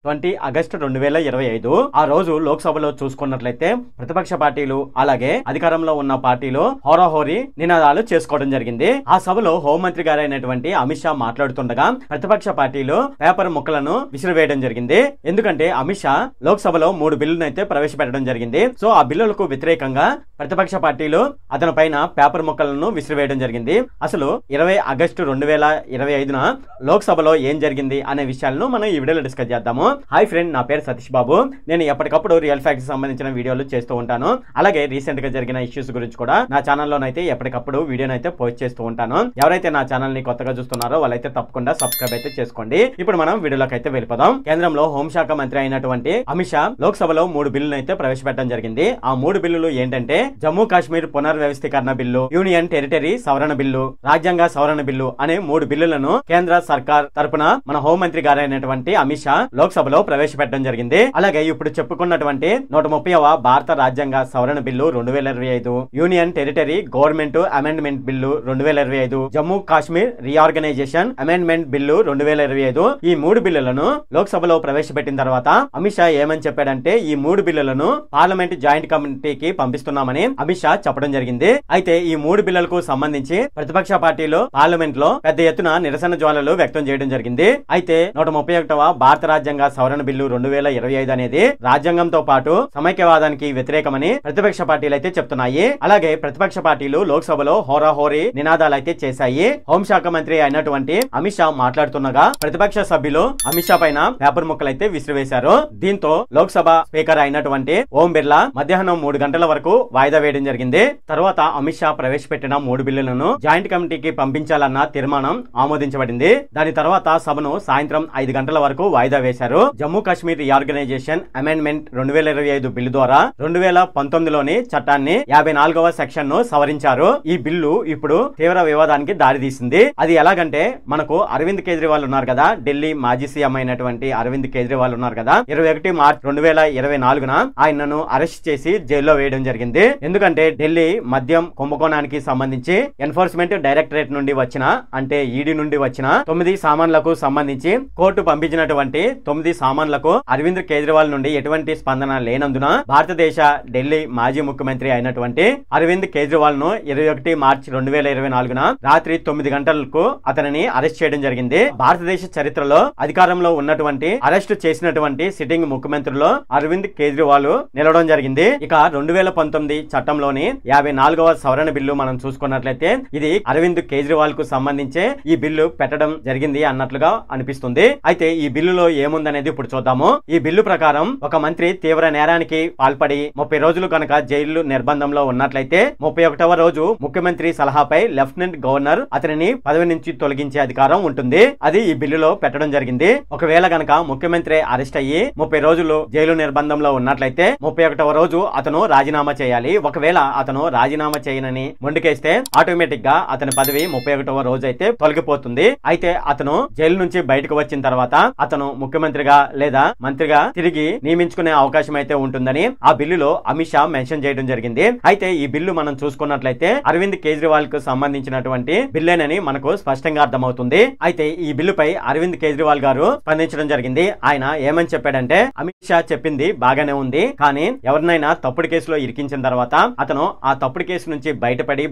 20 August 2025 ఆ రోజు లోక్సభలో చూసుకున్నట్లయితే ప్రతిపక్ష పార్టీలు అలాగే అధికారంలో ఉన్న పార్టీలు హోరాహోరీ నినాదాలు చేసుకోవడం జరిగింది. ఆ సభలో హోంమంత్రి గారైనటువంటి అమిత్ షా మాట్లాడుతుండగా ప్రతిపక్ష పార్టీలు పేపర్ ముక్కలను విసిరివేయడం జరిగింది. ఎందుకంటే అమిత్ షా లోక్సభలో 3 బిల్లులను అయితే ప్రవేశపెట్టడం జరిగింది. సో ఆ బిల్లులకు వ్యతిరేకంగా ప్రతిపక్ష పార్టీలు అతని పైన పేపర్ ముక్కలను విసిరివేయడం జరిగింది. అసలు 20 ఆగస్టు 2025న లోక్సభలో ఏం జరిగింది అనే విషయాలను మనం ఈ వీడియోలో డిస్కస్ చేద్దాము. హాయ్ ఫ్రెండ్, నా పేరు సతీష్ బాబు. నేను ఎప్పటికప్పుడు రియల్ ఫ్యాక్ట్స్ సంబంధించిన వీడియోలు చేస్తూ ఉంటాను. అలాగే రీసెంట్ గా జరిగిన ఇష్యూస్ గురించి కూడా నా ఛానల్లోనైతే ఎప్పటికప్పుడు వీడియోనైతే పోస్ట్ చేస్తూ ఉంటాను. ఎవరైతే నా ఛానల్ ని కొత్తగా చూస్తున్నారో వాళ్ళైతే తప్పకుండా సబ్స్క్రైబ్ అయితే చేసుకోండి. ఇప్పుడు మనం వీడియోలోకి అయితే వెళ్ళిపోదాం. కేంద్రంలో హోంశాఖ మంత్రి అయినటువంటి అమిత్ షా లోక్సభలో 3 బిల్లులను అయితే ప్రవేశపెట్టడం జరిగింది. ఆ 3 బిల్లులు ఏంటంటే జమ్మూ కాశ్మీర్ పునర్వ్యవస్థీకరణ బిల్లు, యూనియన్ టెరిటరీ సవరణ బిల్లు, రాజ్యాంగ సవరణ బిల్లు అనే 3 బిల్లులను కేంద్ర సర్కార్ తరపున మన హోంమంత్రి గారైనటువంటి అమిత్ షా లోక్సభలో ప్రవేశపెట్టడం జరిగింది. అలాగే ఇప్పుడు చెప్పుకున్నటువంటి 130వ భారత రాజ్యాంగ సవరణ bill 2025, union territory government amendment bill 2025, Jammu Kashmir reorganisation amendment bill 2025 ఈ 3 బిల్లులను లోక్సభలో ప్రవేశపెట్టిన తర్వాత అమిత్ షా ఏమని చెప్పాడంటే ఈ 3 బిల్లులను పార్లమెంట్ జాయింట్ కమిటీకి పంపిస్తున్నామని అమిత్ షా చెప్పడం జరిగింది. అయితే ఈ 3 బిల్లులకు సంబంధించి ప్రతిపక్ష పార్టీలు పార్లమెంట్ లో పెద్ద ఎత్తున నిరసన జ్వాలలు వ్యక్తం చేయడం జరిగింది. అయితే 131వ భారత రాజ్యాంగ సవరణ బిల్లు 2025 అనేది రాజ్యాంగంతో పాటు సమైక్యవాదానికి వ్యతిరేకమని ప్రతిపక్ష పార్టీలు అయితే చెప్తున్నాయి. అలాగే ప్రతిపక్ష పార్టీలు లోక్సభలో హోరాహోరీ నినాదాలు అయితే చేశాయి. హోంశాఖ మంత్రి అయినటువంటి అమిత్ షా మాట్లాడుతుండగా ప్రతిపక్ష సభ్యులు అమిత్ షా పైన పేపర్ ముక్కలు అయితే విసిరివేశారు. దీంతో లోక్సభ స్పీకర్ అయినటువంటి ఓం బిర్లా మధ్యాహ్నం 3 గంటల వరకు వాయిదా వేయడం జరిగింది. తర్వాత అమిత్ షా ప్రవేశపెట్టిన 3 బిల్లులను జాయింట్ కమిటీకి పంపించాలన్న తీర్మానం ఆమోదించబడింది. దాని తర్వాత సభను సాయంత్రం 5 గంటల వరకు వాయిదా వేశారు. Jammu Kashmir reorganisation amendment 2025 bill ద్వారా 2019లోని చట్టాన్ని 54వ సెక్షన్ ను సవరించారు. ఈ బిల్లు ఇప్పుడు తీవ్ర వివాదానికి దారితీసింది. అది ఎలాగంటే మనకు అరవింద్ కేజ్రీవాల్ ఉన్నారు కదా, ఢిల్లీ మాజీ సీఎం అయినటువంటి అరవింద్ కేజ్రీవాల్ ఉన్నారు కదా, 21 మార్చి 2024న ఆయనను అరెస్ట్ చేసి జైల్లో వేయడం జరిగింది. ఎందుకంటే ఢిల్లీ మద్యం కుంభకోణానికి సంబంధించి ఎన్ఫోర్స్మెంట్ డైరెక్టరేట్ నుండి వచ్చిన అంటే ఈడీ నుండి వచ్చిన 9 సామాన్లకు సంబంధించి కోర్టు పంపించినటువంటి 9 సామాన్లకు అరవింద్ కేజ్రీవాల్ నుండి ఎటువంటి స్పందన లేనందున భారతదేశ ఢిల్లీ మాజీ ముఖ్యమంత్రి అయినటువంటి అరవింద్ కేజ్రీవాల్ ను 21 మార్చి 2024న రాత్రి 9 గంటలకు అతనిని అరెస్ట్ చేయడం జరిగింది. భారతదేశ చరిత్రలో అధికారంలో ఉన్నటువంటి అరెస్ట్ చేసినటువంటి సిట్టింగ్ ముఖ్యమంత్రిలో అరవింద్ కేజ్రీవాల్ నిలవడం జరిగింది. ఇక 2019 చట్టంలోని 54వ సవరణ బిల్లు మనం చూసుకున్నట్లయితే ఇది అరవింద్ కేజ్రీవాల్ కు సంబంధించే ఈ బిల్లు పెట్టడం జరిగింది అన్నట్లుగా అనిపిస్తుంది. అయితే ఈ బిల్లులో ఏముందనేది ఇప్పుడు చూద్దాము. ఈ బిల్లు ప్రకారం ఒక మంత్రి తీవ్ర నేరానికి పాల్పడి 30 రోజులు కనుక జైలు నిర్బంధంలో ఉన్నట్లయితే 31వ రోజు ముఖ్యమంత్రి సలహాపై లెఫ్టినెంట్ గవర్నర్ అతనిని పదవి నుంచి తొలగించే అధికారం ఉంటుంది. అది ఈ బిల్లులో పెట్టడం జరిగింది. ఒకవేళ గనక ముఖ్యమంత్రి అరెస్ట్ అయ్యి 30 రోజులు జైలు నిర్బంధంలో ఉన్నట్లయితే 31వ రోజు అతను రాజీనామా చేయాలి. ఒకవేళ అతను రాజీనామా చేయనని మొండికేస్తే ఆటోమేటిక్ గా అతని పదవి 31వ రోజు అయితే తొలగిపోతుంది. అయితే అతను జైలు నుంచి బయటకు వచ్చిన తర్వాత అతను ముఖ్యమంత్రిగా లేదా మంత్రిగా తిరిగి నియమించుకునే అవకాశం అయితే ఉంటుందని ఆ బిల్లులో అమిత్ షా మెన్షన్ చేయడం జరిగింది. అయితే ఈ బిల్లు మనం చూసుకున్నట్లయితే అరవింద్ కేజ్రీవాల్ కు సంబంధించినటువంటి బిల్లేనని మనకు స్పష్టంగా అర్థమవుతుంది. అయితే ఈ బిల్లుపై అరవింద్ కేజ్రీవాల్ గారు స్పందించడం జరిగింది. ఆయన ఏమని చెప్పాడంటే అమిత్ షా చెప్పింది బాగానే ఉంది, కానీ ఎవరినైనా తప్పుడు కేసులో ఇరికించిన తర్వాత అతను ఆ తప్పుడు కేసు నుంచి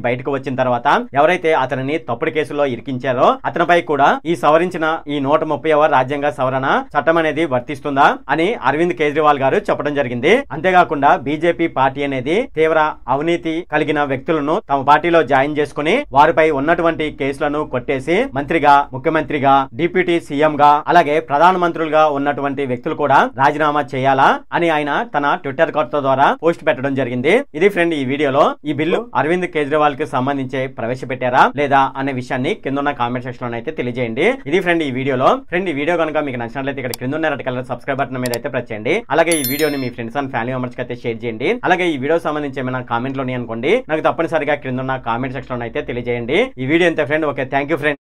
బయటకు వచ్చిన తర్వాత ఎవరైతే అతనిని తప్పుడు కేసులో ఇరికించారో అతనిపై కూడా ఈ సవరించిన ఈ 130వ రాజ్యాంగ సవరణ చట్టం అనేది వర్తిస్తుందా అని అరవింద్ కేజ్రీవాల్ గారు చెప్పడం జరిగింది. అంతేకాకుండా బీజేపీ పార్టీ అనేది తీవ్ర అవినీతి కలిగిన వ్యక్తులను తమ పార్టీలో జాయిన్ చేసుకుని వారిపై ఉన్నటువంటి కేసులను కొట్టేసి మంత్రిగా, ముఖ్యమంత్రిగా, డిప్యూటీ సీఎం గా అలాగే ప్రధానమంత్రులుగా ఉన్నటువంటి వ్యక్తులు కూడా రాజీనామా చేయాలా అని ఆయన తన ట్విట్టర్ ఖాతా ద్వారా పోస్ట్ పెట్టడం జరిగింది. ఇది ఫ్రెండ్ ఈ వీడియోలో ఈ బిల్లు అరవింద్ కేజ్రీవాల్ కి సంబంధించి ప్రవేశపెట్టారా లేదా అనే విషయాన్ని కింద ఉన్న కామెంట్ సెక్షన్ లో అయితే తెలియజేయండి. ఇది ఫ్రెండ్ ఈ వీడియోలో. ఫ్రెండ్ ఈ వీడియో కనుక మీకు నచ్చినట్లయితే ఇక్కడ కింద ఉన్న రెడ్ కలర్ సబ్స్క్రైబ్ బటన్ మీద అయితే ప్రెస్ చేయండి. అలాగే ఈ వీడియోని మీ ఫ్రెండ్స్ అండ్ ఫ్యామిలీ మెంబర్స్ కి అయితే షేర్ చేయండి. అలాగే ఈ వీడియో సంబంధించి ఏమైనా కామెంట్లు ఉన్నాయి అనుకోండి, నాకు తప్పనిసరిగా కింద ఉన్న కామెంట్ సెక్షన్ లో అయితే తెలియజేయండి. ఈ వీడియో ఎంత friend. Okay, thank you friend.